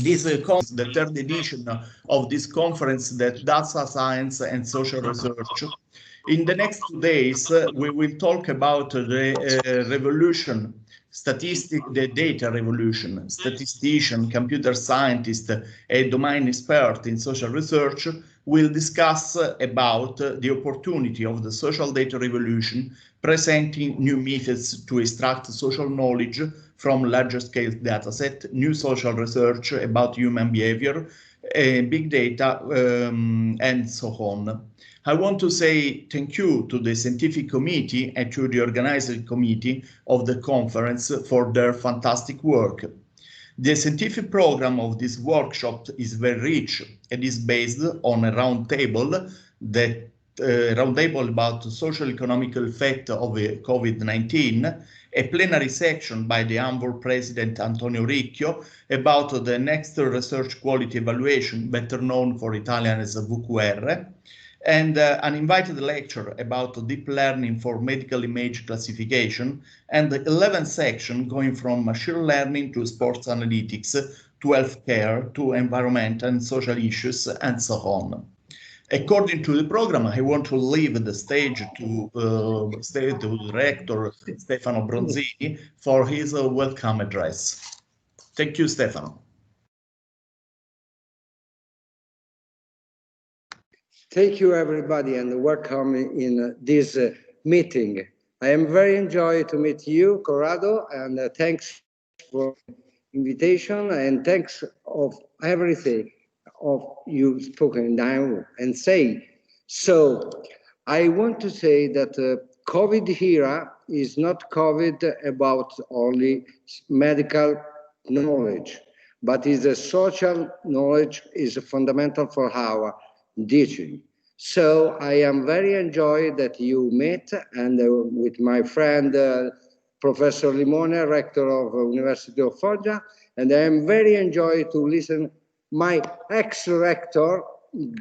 This the third edition of this conference, that data science and social research. In the next 2 days, we will talk about the revolution, the data revolution. Statistician, computer scientist, a domain expert in social research will discuss about the opportunity of the social data revolution, presenting new methods to extract social knowledge from larger scale dataset, new social research about human behavior, big data, and so on. I want to say thank you to the scientific committee and to the organizing committee of the conference for their fantastic work. The scientific program of this workshop is very rich and is based on a roundtable about the social economical effect of COVID-19, a plenary section by the humble President Antonio Riccio about the next research quality evaluation, better known for Italian as VQR, and an invited lecture about deep learning for medical image classification, and the 11th section going from machine learning to sports analytics, to healthcare, to environment and social issues, and so on. According to the program, I want to leave the stage to the Rector Stefano Bronzini for his welcome address. Thank you, Stefano. Thank you, everybody, and welcome in this meeting. I am very enjoyed to meet you, Corrado, and thanks for invitation, and thanks of everything of you spoken now and say. So I want to say that COVID era is not COVID about only medical knowledge, but is a social knowledge, is fundamental for our teaching. So I am very enjoyed that you met, and with my friend Professor Limone, Rector of University of Foggia, and I am very enjoyed to listen my ex-rector,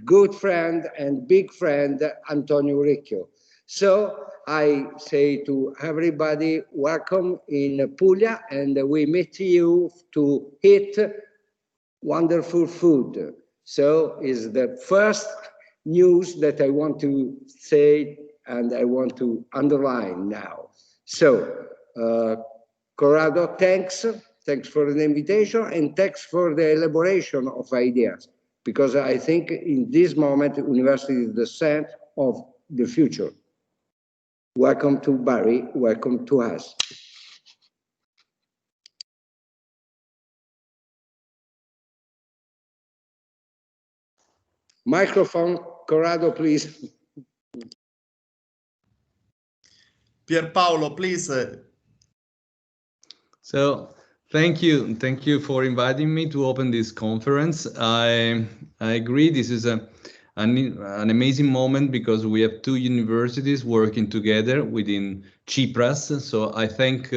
good friend and big friend Antonio Riccio. So I say to everybody, welcome in Puglia, and we meet you to eat wonderful food. So is the first news that I want to say and I want to underline now. So, Corrado, thanks for the invitation, and thanks for the elaboration of ideas, because I think in this moment, university is the center of the future. Welcome to Bari, welcome to us. Microphone, Corrado, please. Pierpaolo, please. So, thank you for inviting me to open this conference. I agree, this is an amazing moment because we have two universities working together within CIPRAS. So I thank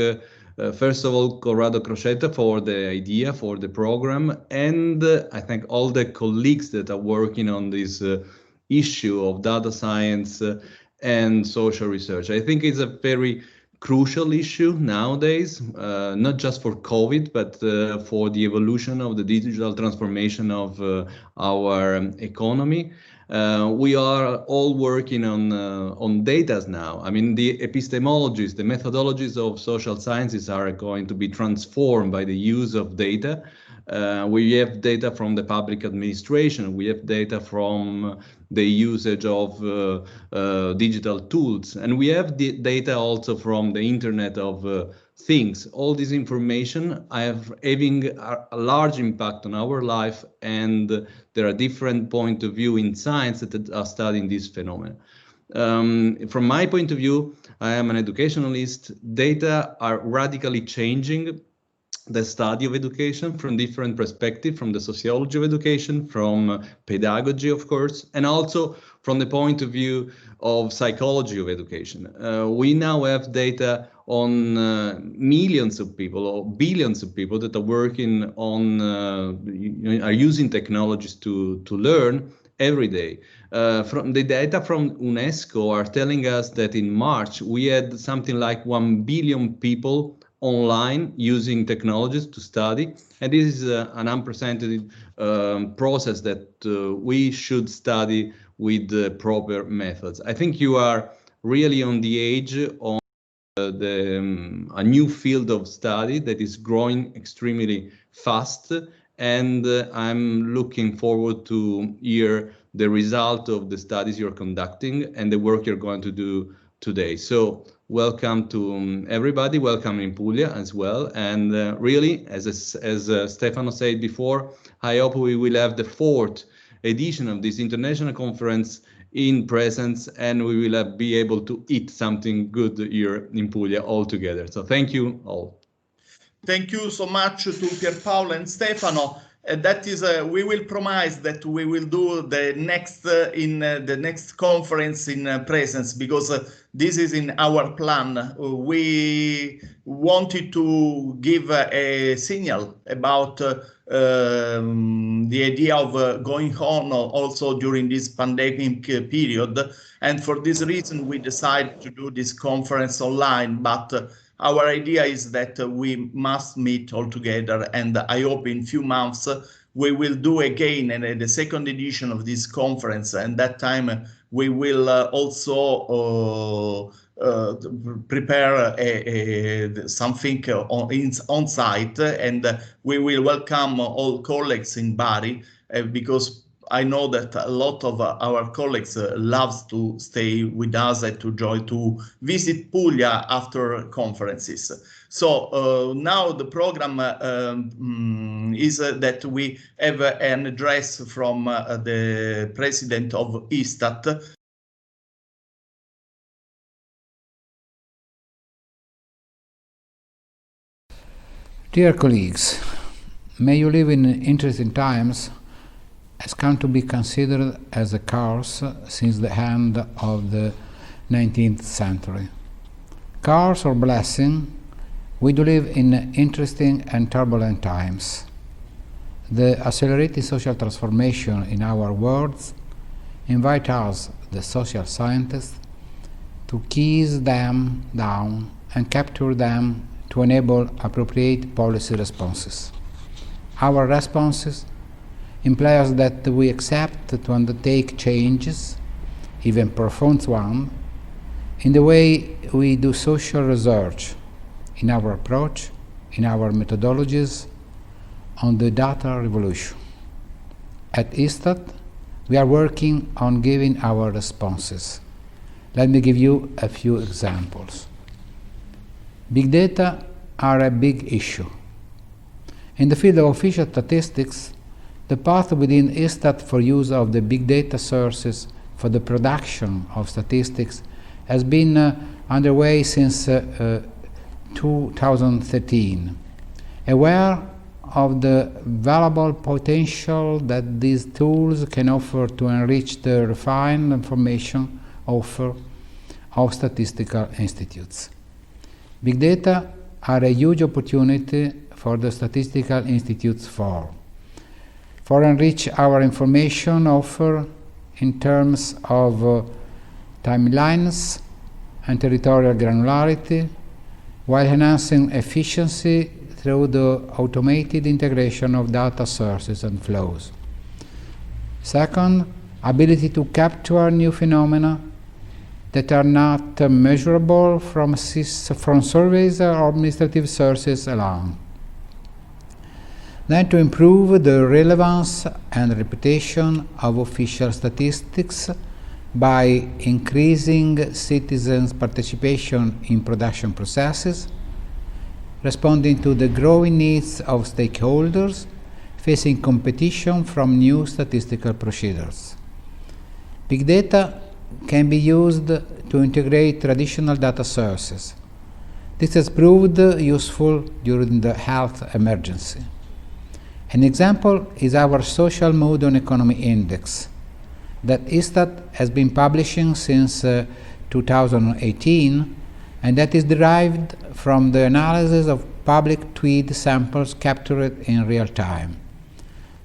first of all Corrado Crocetta for the idea, for the program, and I thank all the colleagues that are working on this issue of data science and social research. I think it's a very crucial issue nowadays, not just for COVID, but for the evolution of the digital transformation of our economy. We are all working on data now. I mean, the epistemologies, the methodologies of social sciences are going to be transformed by the use of data. We have data from the public administration. We have data from the usage of digital tools. And we have the data also from the Internet of Things. All this information having a large impact on our life, and there are different points of view in science that are studying this phenomenon. From my point of view, I am an educationalist. Data are radically changing the study of education from different perspectives, from the sociology of education, from pedagogy, of course, and also from the point of view of psychology of education. We now have data on millions of people or billions of people that are working on, are using technologies to learn every day. From the data from UNESCO are telling us that in March we had something like 1 billion people online using technologies to study. And this is an unprecedented process that we should study with the proper methods. I think you are really on the edge on a new field of study that is growing extremely fast, and I'm looking forward to hear the result of the studies you're conducting and the work you're going to do today. So welcome to everybody, welcome in Puglia as well. And really, as Stefano said before, I hope we will have the 4th edition of this international conference in presence, and we will be able to eat something good here in Puglia all together. So thank you all. Thank you so much to Pierpaolo and Stefano. That is, we will promise that we will do the next the next conference in presence, because this is in our plan. We wanted to give a signal about the idea of going on also during this pandemic period, and for this reason we decided to do this conference online. But our idea is that we must meet all together, and I hope in few months we will do again the 2nd edition of this conference, and that time we will also prepare something on site, and we will welcome all colleagues in Bari, because I know that a lot of our colleagues loves to stay with us and to visit Puglia after conferences. So now the program is that we have an address from the president of ISTAT. Dear colleagues, may you live in interesting times, has come to be considered as a curse since the end of the 19th century. Curse or blessing, we do live in interesting and turbulent times. The accelerated social transformation in our worlds invite us, the social scientists, to keys them down and capture them to enable appropriate policy responses. Our responses implies that we accept to undertake changes, even profound ones, in the way we do social research, in our approach, in our methodologies, on the data revolution. At ISTAT, we are working on giving our responses. Let me give you a few examples. Big data are a big issue. In the field of official statistics, the path within ISTAT for use of the big data sources for the production of statistics has been underway since 2013. Aware of the valuable potential that these tools can offer to enrich the refined information offer of statistical institutes. Big data are a huge opportunity for the statistical institutes for enrich our information offer in terms of timelines and territorial granularity, while enhancing efficiency through the automated integration of data sources and flows. Second, ability to capture new phenomena that are not measurable from surveys or administrative sources alone. Then to improve the relevance and reputation of official statistics by increasing citizens' participation in production processes, responding to the growing needs of stakeholders facing competition from new statistical procedures. Big data can be used to integrate traditional data sources. This has proved useful during the health emergency. An example is our Social Mood on Economy Index that ISTAT has been publishing since 2018, and that is derived from the analysis of public tweet samples captured in real time.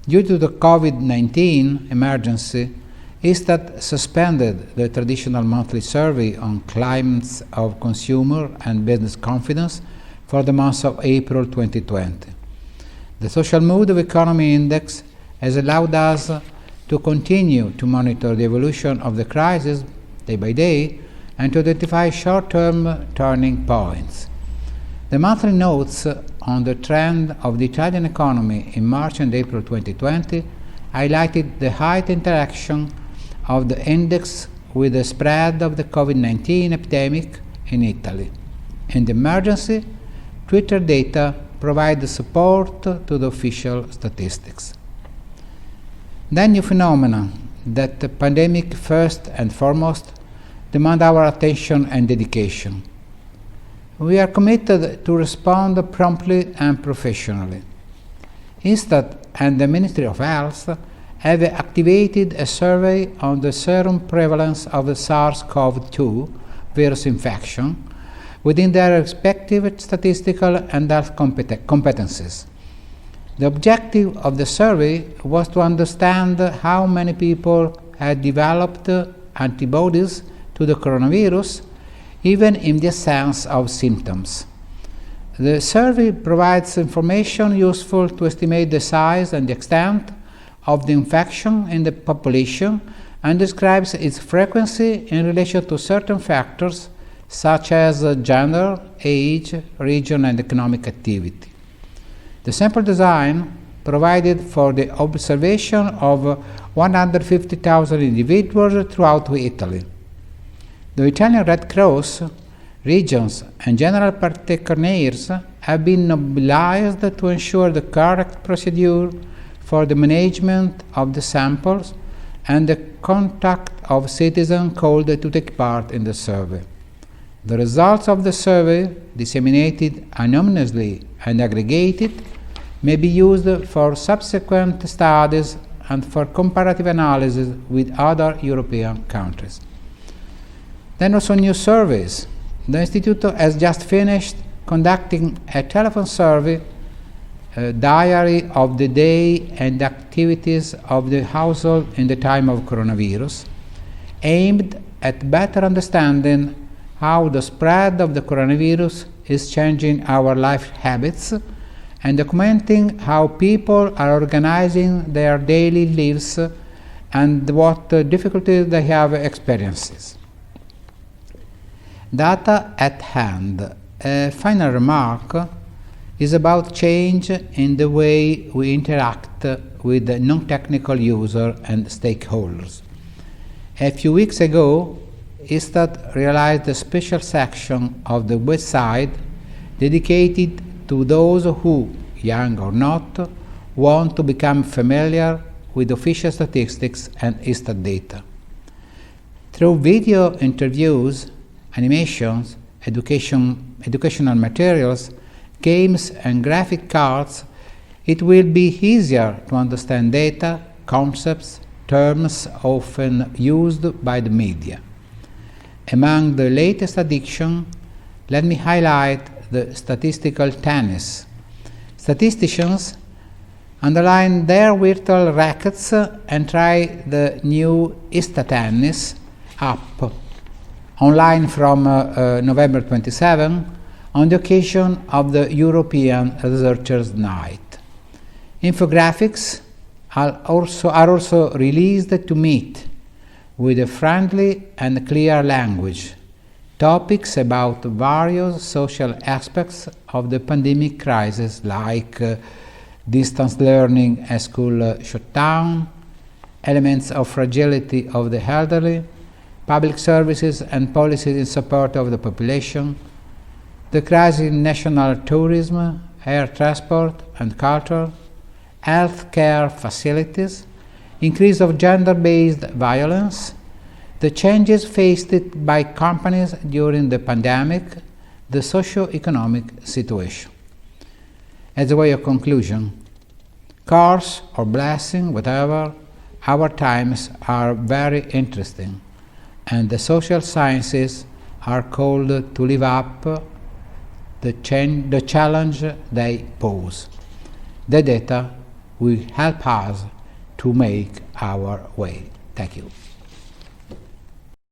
Due to the COVID-19 emergency, ISTAT suspended the traditional monthly survey on climates of consumer and business confidence for the month of April 2020. The Social Mood of Economy Index has allowed us to continue to monitor the evolution of the crisis day by day and to identify short-term turning points. The monthly notes on the trend of the Italian economy in March and April 2020 highlighted the high interaction of the index with the spread of the COVID-19 epidemic in Italy. In the emergency, Twitter data provide support to the official statistics. Then new phenomena that the pandemic first and foremost demand our attention and dedication. We are committed to respond promptly and professionally. ISTAT and the Ministry of Health have activated a survey on the serum prevalence of the SARS-CoV-2 virus infection within their respective statistical and health competencies. The objective of the survey was to understand how many people had developed antibodies to the coronavirus, even in the absence of symptoms. The survey provides information useful to estimate the size and the extent of the infection in the population and describes its frequency in relation to certain factors such as gender, age, region, and economic activity. The sample design provided for the observation of 150,000 individuals throughout Italy. The Italian Red Cross, regions, and general practitioners have been mobilized to ensure the correct procedure for the management of the samples and the contact of citizens called to take part in the survey. The results of the survey, disseminated anonymously and aggregated, may be used for subsequent studies and for comparative analysis with other European countries. Then also new surveys. The Institute has just finished conducting a telephone survey, a diary of the day and activities of the household in the time of coronavirus, aimed at better understanding how the spread of the coronavirus is changing our life habits and documenting how people are organizing their daily lives and what difficulties they have experienced. Data at hand. A final remark is about change in the way we interact with the non-technical user and stakeholders. A few weeks ago, ISTAT realized a special section of the website dedicated to those who, young or not, want to become familiar with official statistics and ISTAT data. Through video interviews, animations, educational materials, games, and graphic cards, it will be easier to understand data, concepts, terms often used by the media. Among the latest additions, let me highlight the statistical tennis. Statisticians underline their virtual rackets and try the new ISTAT Tennis app online from November 27 on the occasion of the European Researchers' Night. Infographics are also released to meet with a friendly and clear language topics about various social aspects of the pandemic crisis, like distance learning and school shutdown, elements of fragility of the elderly, public services and policies in support of the population, the crisis in national tourism, air transport and culture, health care facilities, increase of gender-based violence, the changes faced by companies during the pandemic, the socio-economic situation. As a way of conclusion, curse or blessing, whatever, our times are very interesting, and the social sciences are called to live up the challenge they pose. The data will help us to make our way. Thank you.